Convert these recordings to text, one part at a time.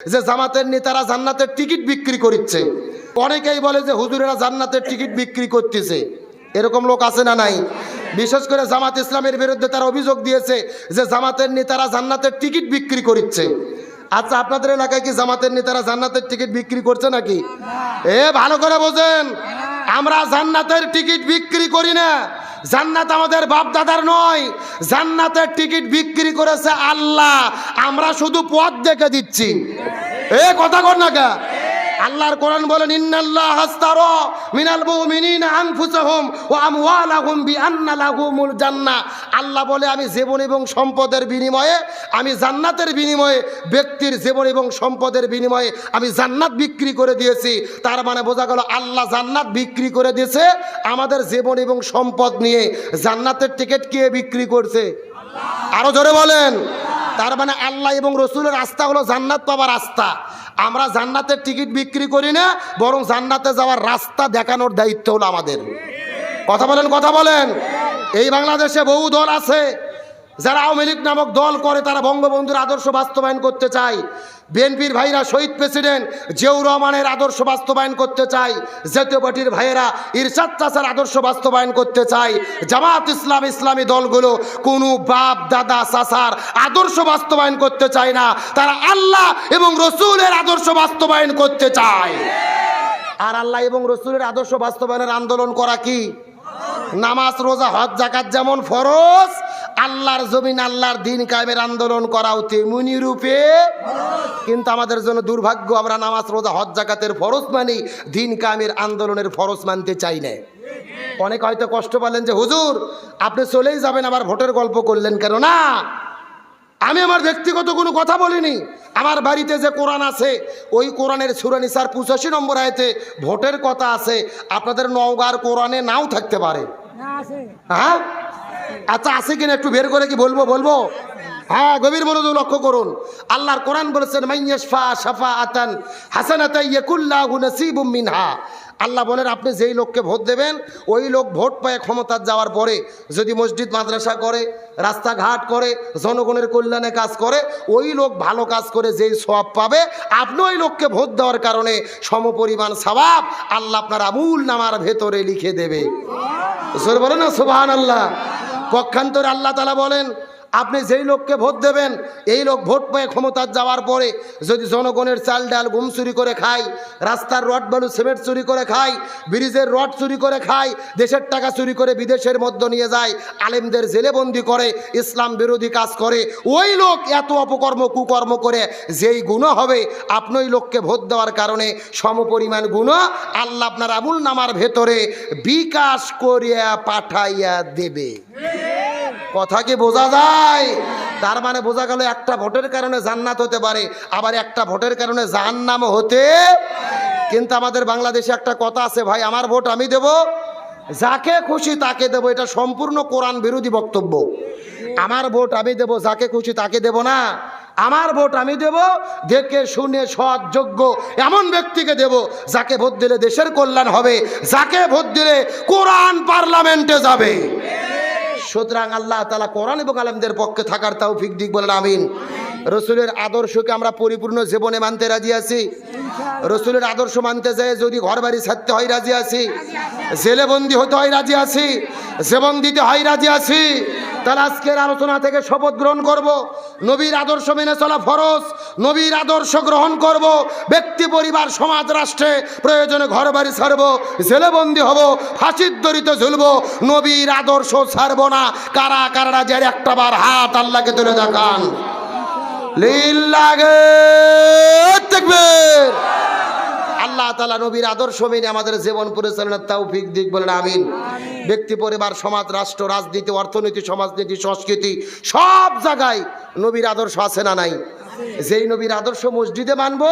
যে জামাতের নেতারা জান্নাতের টিকিট বিক্রি করছে। অনেকেই বলে যে হুজুরেরা জান্নাতের টিকিট বিক্রি করতেছে। এরকম লোক আছে না নাই? বিশেষ করে জামাত ইসলামের বিরুদ্ধে তারা অভিযোগ দিয়েছে যে জামাতের নেতারা জান্নাতের টিকিট বিক্রি করছে। আচ্ছা, আপনাদের এলাকায় কি জামাতের নেতারা জান্নাতের টিকিট বিক্রি করছে নাকি? ভালো করে বোঝেন, আমরা জান্নাতের টিকিট বিক্রি করি না। জান্নাত আমাদের বাপ দাদার নয়, জান্নাতের টিকিট বিক্রি করেছে আল্লাহ। আমরা শুধু পথ দেখে দিচ্ছি। কথা কর না কে? আল্লাহর কোরআন বলেন, ইন্নাল্লাহ হাস্তারা মিনাল মুমিনিনা আনফুসাহুম ওয়া আমওয়ালাহুম বিআন্না লাহুমুল জান্নাহ। আল্লাহ বলে, আমি জীবন এবং সম্পদের বিনিময়ে, আমি জান্নাতের বিনিময়ে, ব্যক্তির জীবন এবং সম্পদের বিনিময়ে আমি জান্নাত বিক্রি করে দিয়েছি। তার মানে বোঝা গেল আল্লাহ জান্নাত বিক্রি করে দিয়েছে আমাদের জীবন এবং সম্পদ নিয়ে। জান্নাতের টিকিট কে বিক্রি করছে? আরো জোরে বলেন। তার মানে আল্লাহ এবং রসুলের রাস্তা হলো জান্নাত পাওয়ার রাস্তা। আমরা জান্নাতের টিকিট বিক্রি করি না, বরং জান্নাতে যাওয়ার রাস্তা দেখানোর দায়িত্ব হলো আমাদের। কথা বলেন, কথা বলেন। এই বাংলাদেশে বহু দল আছে যারা আওয়ামী লীগ নামক দল করে, তারা বঙ্গবন্ধুর আদর্শ বাস্তবায়ন করতে চায়। বিএনপির ভাইরা শহীদ প্রেসিডেন্ট জিয়াউর রহমানের আদর্শ বাস্তবায়ন করতে চায়। জাতীয় পার্টির ভাইয়েরা ইরশাদ চাচার আদর্শ বাস্তবায়ন করতে চায়। জামাত ইসলাম, ইসলামী দলগুলো কোনো বাপ দাদা চাচার আদর্শ বাস্তবায়ন করতে চায় না, তারা আল্লাহ এবং রসুলের আদর্শ বাস্তবায়ন করতে চায়। আর আল্লাহ এবং রসুলের আদর্শ বাস্তবায়নের আন্দোলন করা কি? নামাজ, রোজা, হজ, যাকাত যেমন ফরজ, আল্লাহর জমিন, আল্লাহর দিন কায়েমের আন্দোলন করাও তেমনি রূপে। কিন্তু আমাদের জন্য দুর্ভাগ্য, আমরা নামাজ, রোজা, হজ, যাকাতের ফরজ মানি, দিন কায়েমের আন্দোলনের ফরজ মানতে চাই না। অনেক হয়তো কষ্ট পেলেন যে হুজুর আপনি চলেই যাবেন, আবার ভোটের গল্প করলেন কেন? না, আমি আমার ব্যক্তিগত কোনো কথা বলিনি। আমার বাড়িতে যে কোরআন আছে, ওই কোরআনের সূরা নিসার 85 নম্বর আয়াতে ভোটের কথা আছে। আপনাদের নওগাঁর কোরআনে নাও থাকতে পারে। হ্যাঁ, আচ্ছা, আছে কিনা একটু বের করে কি বলবো? হ্যাঁ, গভীর মনোযোগ লক্ষ্য করুন। আল্লাহর কোরআন বলেছেন, মাইয়াশফা শাফাআতান হাসানাতান ইয়াকুল্লাহু নাসিবুম মিনহা। আল্লাহ বলেন, আপনি যেই লোককে ভোট দেবেন, ওই লোক ভোট পায় ক্ষমতা যাওয়ার পরে যদি মসজিদ মাদ্রাসা করে, রাস্তাঘাট করে, জনগণের কল্যাণে কাজ করে, ওই লোক ভালো কাজ করে যেই সওয়াব পাবে, আপনি ওই লোককে ভোট দেওয়ার কারণে সমপরিমাণ সওয়াব আল্লাহ আপনার আমুল নামার ভেতরে লিখে দেবে। জোরে বলেন না সুবহানাল্লাহ। পক্ষান্তরে আল্লাহ তাআলা বলেন, আপনি যেই লোককে ভোট দেবেন, এই লোক ভোট পেয়ে ক্ষমতা যাওয়ার পরে যদি জনগণের চাল ডাল গম চুরি করে খায়, রাস্তার রড বালু সিমেন্ট চুরি করে খায়, ব্রিজের রড চুরি করে খায়, দেশের টাকা চুরি করে বিদেশের মধ্যে নিয়ে যায়, আলেমদের জেলেবন্দি করে, ইসলাম বিরোধী কাজ করে, ওই লোক এত অপকর্ম কুকর্ম করে যেই গুনাহ হবে, আপনি ওই লোককে ভোট দেওয়ার কারণে সমপরিমাণ গুনাহ আল্লাহ আপনার আমুল নামার ভেতরে বিকাশ করিয়া পাঠাইয়া দেবে। কথা কি বোঝা যায়? তার মানে বোঝা গেল, একটা ভোটের কারণে জান্নাত হতে পারে, আবার একটা ভোটের কারণে জাহান্নাম হতে। কিন্তু আমাদের বাংলাদেশে একটা কথা আছে, ভাই আমার ভোট আমি দেব, যাকে খুশি তাকে দেব। এটা সম্পূর্ণ কোরআন বিরোধী বক্তব্য। আমার ভোট আমি দেব, যাকে খুশি তাকে দেব না। আমার ভোট আমি দেব দেখে শুনে সৎ যোগ্য এমন ব্যক্তিকে দেব, যাকে ভোট দিলে দেশের কল্যাণ হবে, যাকে ভোট দিলে কোরআন পার্লামেন্টে যাবে। সুতরাং আল্লাহ তাআলা কোরআন এবং আলেমদের পক্ষে থাকার তৌফিক দিক, বলেন আমিন। রসুলের আদর্শকে আমরা পরিপূর্ণ জীবনে মানতে রাজি আছি। রসুলের আদর্শ মানতে যায় যদি ঘর বাড়ি ছাড়তে হয় রাজি আছি, জেলেবন্দি হতে হয় রাজি আছি, জীবন দিতে হয় রাজি আছি। তাহলে আজকের আলোচনা থেকে শপথ গ্রহণ করব, নবীর আদর্শ মেনে চলা ফরজ, নবীর আদর্শ গ্রহণ করব, ব্যক্তি পরিবার সমাজ রাষ্ট্রে প্রয়োজনে ঘর বাড়ি ছাড়ব, জেলেবন্দি হব, ফাঁসির দড়িতে ঝুলব, নবীর আদর্শ ছাড়ব না। কারা কারা যে একটা বার হাত আল্লাহকে তুলে দেখান। লিল্লাহি তাকবীর। আল্লাহ তাআলা নবীর আদর্শ মেনে আমাদের জীবন পরিচালনার তৌফিক দিক, বলেন আমিন। ব্যক্তি পরিবার সমাজ রাষ্ট্র রাজনীতি অর্থনীতি সমাজনীতি সংস্কৃতি সব জায়গায় নবীর আদর্শ আছে না নাই? যেই নবীর আদর্শ মসজিদে মানব,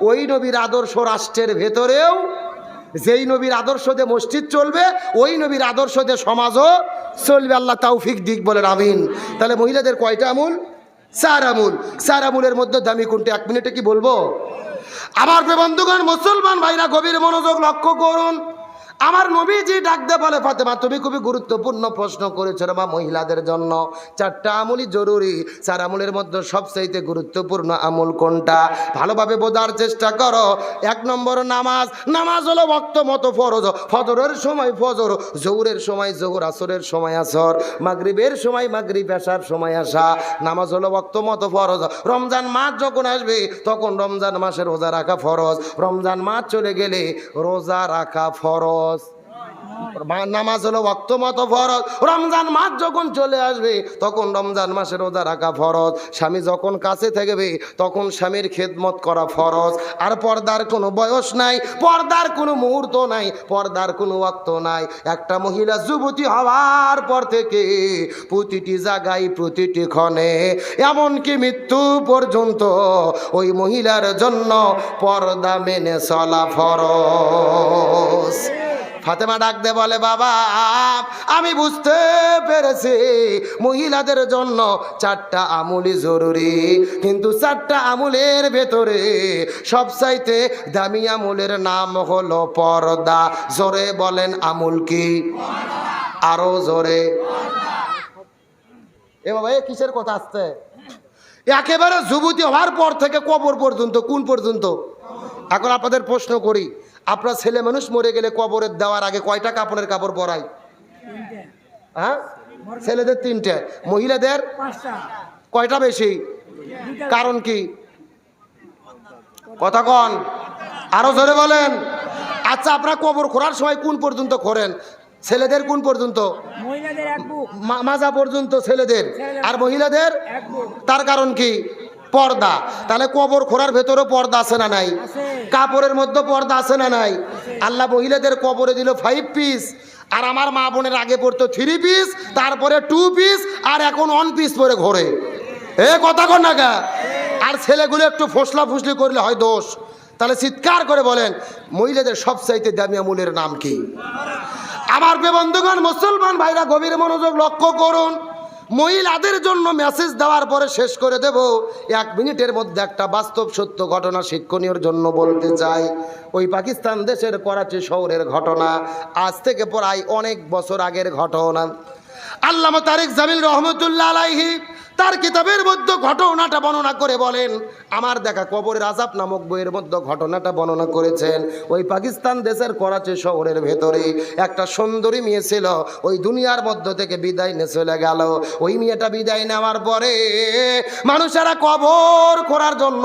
ওই নবীর আদর্শ রাষ্ট্রের ভেতরেও, যেই নবীর আদর্শ দিয়ে মসজিদ চলবে, ওই নবীর আদর্শ দিয়ে সমাজও চলবে। আল্লাহ তৌফিক দিক, বলেন আমিন। তাহলে মহিলাদের কয়টা আমূল? 4 আমূল। 4 আমূলের মধ্যে দামি কোনটা? 1 মিনিটে কি বলবো? আমার বন্ধুগণ, মুসলমান ভাইরা গভীর মনোযোগ লক্ষ্য করুন। আমার নবীজি ডাকতে বলে, ফাতেমা তুমি খুবই গুরুত্বপূর্ণ প্রশ্ন করেছো রে মা, মহিলাদের জন্য 4টা আমলই জরুরি। 4 আমলের মধ্যে সবচাইতে গুরুত্বপূর্ণ আমল কোনটা? ভালোভাবে বোঝার চেষ্টা করো। 1 নম্বর নামাজ। নামাজ হলো ওয়াক্ত মতো ফরজ। ফজরের সময় ফজর, জোহরের সময় জোহর, আসরের সময় আসর, মাগরিবের সময় মাগরিব, এশার সময় এশা। নামাজ হলো ওয়াক্ত মতো ফরজ। রমজান মাস যখন আসবে তখন রমজান মাসে রোজা রাখা ফরজ। রমজান মাস চলে গেলে রোজা রাখা ফরজ। নামাজ হলো ওয়াক্ত মতো ফরজ। রমজান মাস যখন চলে আসবে তখন রমজান মাসে রোজা রাখা ফরজ। স্বামী যখন কাছে থাকবে তখন স্বামীর খেদমত করা ফরজ। আর পর্দার কোনো বয়স নাই, পর্দার কোনো মুহূর্ত নাই, পর্দার কোনো ওয়াক্ত নাই। একটা মহিলা যুবতী হওয়ার পর থেকে প্রতিটি জায়গায়, প্রতিটি ক্ষণে, এমনকি মৃত্যু পর্যন্ত ওই মহিলার জন্য পর্দা মেনে চলা ফরজ। ফাতেমা ডাক দে বলে, বাবা আমি বুঝতে পেরেছি মহিলাদের জন্য 4টা আমলই জরুরি, কিন্তু 4টা আমলের ভেতরে সবচাইতে দামি আমলের নাম হলো পর্দা। জোরে বলেন আমল কি? আরো জোরে। এ বাবা এ কিসের কথা আসছে? একেবারে যুবতী হওয়ার পর থেকে কবর পর্যন্ত, কোন পর্যন্ত? এখন আপনাদের প্রশ্ন করি, আপনার ছেলে মানুষ মরে গেলে কবরে দেওয়ার আগে কয়টা কাপড়ের কাপড় পরায়? হ্যাঁ, ছেলেদের 3টে, মহিলাদের কয়টা বেশি? কারণ কি? কথা কন, আরো জোরে বলেন। আচ্ছা, আপনারা কবর খোঁড়ার সময় কোন পর্যন্ত খোঁড়েন? ছেলেদের কোন পর্যন্ত? মাজা পর্যন্ত ছেলেদের, আর মহিলাদের? তার কারণ কি? পর্দা। তাহলে কবর খোঁড়ার ভেতরে পর্দা আছে না নাই? কাপড়ের মধ্যে পর্দা আছে না নাই? আল্লাহ মহিলাদের কবরে দিল 5 পিস, আর আমার মা বোনের আগে পড়তো 3 পিস, তারপরে 2 পিস, আর এখন 1 পিস পরে ঘোরে। এ কথা কন না গা? আর ছেলেগুলো একটু ফসলা ফুসলি করলে হয় দোষ। তাহলে চিৎকার করে বলেন মহিলাদের সবচাইতে দামি আমলের নাম কি? আমার বন্ধুগণ, মুসলমান ভাইরা গভীর মনোযোগ লক্ষ্য করুন। মহিলাদের জন্য মেসেজ দেওয়ার পরে শেষ করে দেব। 1 মিনিটের মধ্যে একটা বাস্তব সত্য ঘটনা শিক্ষণীয়র জন্য বলতে চাই। ওই পাকিস্তান দেশের করাচি শহরের ঘটনা, আজ থেকে প্রায় অনেক বছর আগের ঘটনা। আল্লামা তারিক জামিল রহমতুল্লাহ আলাইহি তার কিতাবের মধ্যে ঘটনাটা বর্ণনা করে বলেন, আমার দেখা কবরের আযাব নামক বইয়ের মধ্যে ঘটনাটা বর্ণনা করেছেন। ওই পাকিস্তান দেশের করাচি শহরের ভেতরে একটা সুন্দরী মেয়ে ছিল, ওই দুনিয়ার মধ্য থেকে বিদায় নিয়ে চলে গেল। ওই মেয়েটা বিদায় নেওয়ার পরে মানুষেরা কবর করার জন্য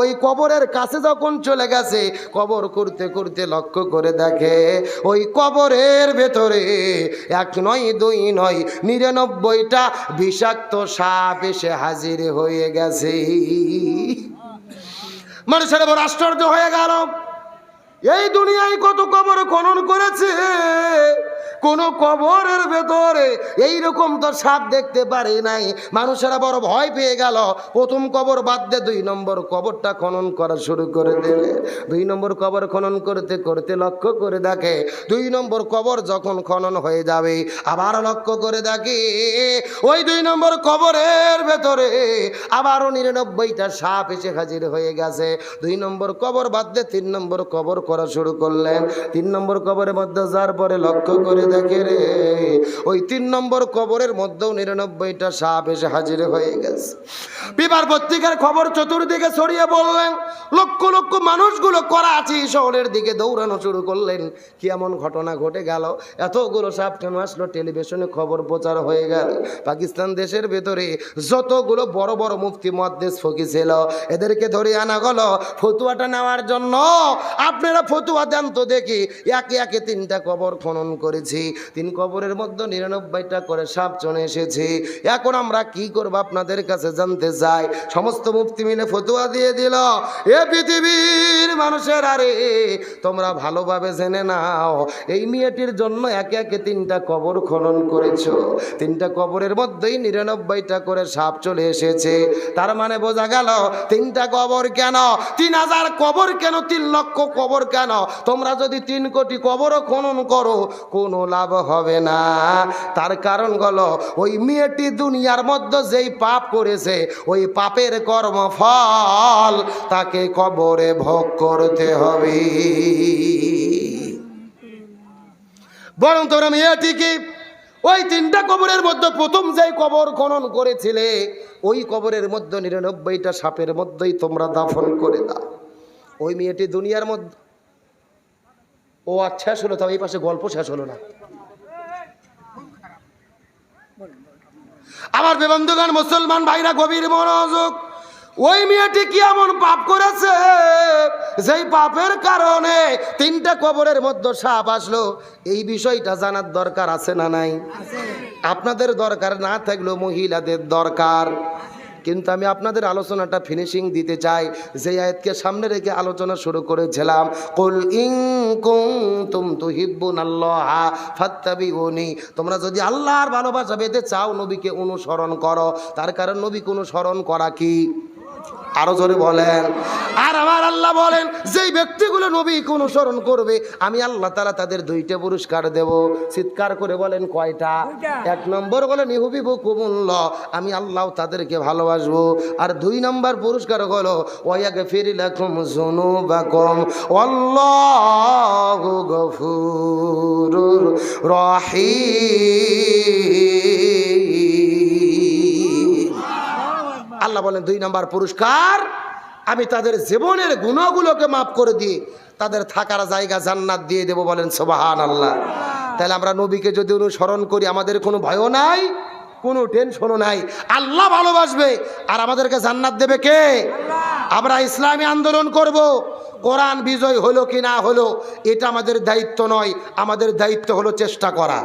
ওই কবরের কাছে যখন চলে গেছে, কবর করতে করতে লক্ষ্য করে দেখে ওই কবরের ভেতরে 1 নয় 2 নয় 99টা বিষাক্ত সাপ এসে হাজির হয়ে গেছে। মানুষের বড় আশ্চর্য হয়ে গেল, এই দুনিয়ায় কত কবর খনন করেছে, কোন কবরের ভেতরে এইরকম তো সাপ দেখতে পারে নাই। মানুষেরা বড় ভয় পেয়ে গেল। প্রথম কবর বাদ দিয়ে 2 নম্বর কবরটা খনন করা শুরু করে দিলে। 2 নম্বর কবর খনন করতে করতে লক্ষ্য করে দেখে 2 নম্বর কবর যখন খনন হয়ে যাবে, আবার লক্ষ্য করে দেখে ওই 2 নম্বর কবরের ভেতরে আবারও 99টা সাপ এসে হাজির হয়ে গেছে। 2 নম্বর কবর বাদ দিয়ে 3 নম্বর কবর করা শুরু করলেন। 3 নম্বর কবরের মধ্যে যার পরে লক্ষ্য করে দেখে রে ওই 3 নম্বর কবরের মধ্যেও 99টা সাপ এসে হাজির হয়ে গেছে। পেপার পত্রিকার খবর চতুর্দিকে ছড়িয়ে বললেন। লক্ষ লক্ষ মানুষগুলো করাচি শহরের দিকে দৌড়ানো শুরু করলেন। কি এমন ঘটনা ঘটে গেল? এতগুলো সাপ কেন আসলো? টেলিভিশনে খবর প্রচার হয়ে গেল। পাকিস্তান দেশের ভেতরে যতগুলো বড় বড় মুফতি মুহাদ্দিস ফকি ছিল, এদেরকে ধরে আনা গেল ফতুয়াটা নেওয়ার জন্য। আপনারা ফতুয়া দেন তো দেখি। একে একে 3টা কবর খনন করেছি, 3 কবরের মধ্যে 99টা করে সাপ চলে এসেছে। এখন আমরা কি করব আপনাদের কাছে জানতে চাই। সমস্ত মুফতি মিলে ফতুয়া দিয়ে দিল, এ পৃথিবীর মানুষের, আরে তোমরা ভালোভাবে জেনে নাও, এই মেয়েটির জন্য একে একে 3টা কবর খনন করেছো। 3টা কবরের মধ্যেই 99টা করে সাপ চলে এসেছে। তার মানে বোঝা গেল 3টা কবর কেন, 3000 কবর কেন, 3 লক্ষ কবর কেন? তোমরা যদি 3 কোটি কবরও খনন করো কোনো লাভ হবে না। তার কারণ হলো ওই মেয়েটি দুনিয়ার মধ্যে যেই পাপ করেছে, ওই পাপের কর্মফল তাকে কবরে ভোগ করতে হবে। বরং তোমরা মেয়েটিকে ওই 3টা কবরের মধ্যে প্রথম যে কবর খনন করেছিলে ওই কবরের মধ্যে 99টা সাপের মধ্যেই তোমরা দাফন করে দাও। ওই মেয়েটি দুনিয়ার মধ্যে ও আচ্ছা শেষ হলো, তবে এই পাশে গল্প শেষ হলো না। আমার বন্ধুগণ, মুসলমান ভাইরা, গভীর মনোযোগ। ওই মেয়েটি কি এমন পাপ করেছে যেই পাপের কারণে 3টা কবরের মধ্যে সাপ আসলো? এই বিষয়টা জানার দরকার আছে না নাই? আপনাদের দরকার না থাকলেও মহিলাদের দরকার। কিন্তু আমি আপনাদের আলোচনাটা ফিনিশিং দিতে চাই। যে আয়াতকে সামনে রেখে আলোচনা শুরু করেছিলাম, কুল ইন কুনতুম তুহিব্বুনাল্লাহা ফাত্তাবিউনি, তোমরা যদি আল্লাহর ভালোবাসা পেতে চাও নবীকে অনুসরণ করো। তার কারণ নবীকে অনুসরণ করা কি? আরো জোরে বলেন। আর আমার আল্লাহ বলেন, যেই ব্যক্তিগুলো নবীকে অনুসরণ করবে আমি আল্লাহ তাআলা তাদের 2টা পুরস্কার দেব। চিৎকার করে বলেন কয়টা? 1 নম্বর বলেন ইউহিব্বুকুমুল্লাহ, আমি আল্লাহ তাদেরকে ভালোবাসবো। আর 2 নম্বর পুরস্কার হলো ওয়ায়াগফির লাকুম যুনুবাকুম ওয়াল্লাহু গফুরুর রহিম। আল্লাহ বলেন 2 নম্বর পুরস্কার, আমি তাদের জীবনের গুনাহগুলোকে মাফ করে দিয়ে তাদের থাকার জায়গা জান্নাত দিয়ে দেব। বলেন সুবহানাল্লাহ। তাহলে আমরা নবীকে যদি অনুসরণ করি আমাদের কোনো ভয়ও নাই, কোনো টেনশনও নাই। আল্লাহ ভালোবাসবে আর আমাদেরকে জান্নাত দেবে কে? আমরা ইসলামী আন্দোলন করব। কোরআন বিজয় হলো কি না হলো এটা আমাদের দায়িত্ব নয়, আমাদের দায়িত্ব হলো চেষ্টা করা।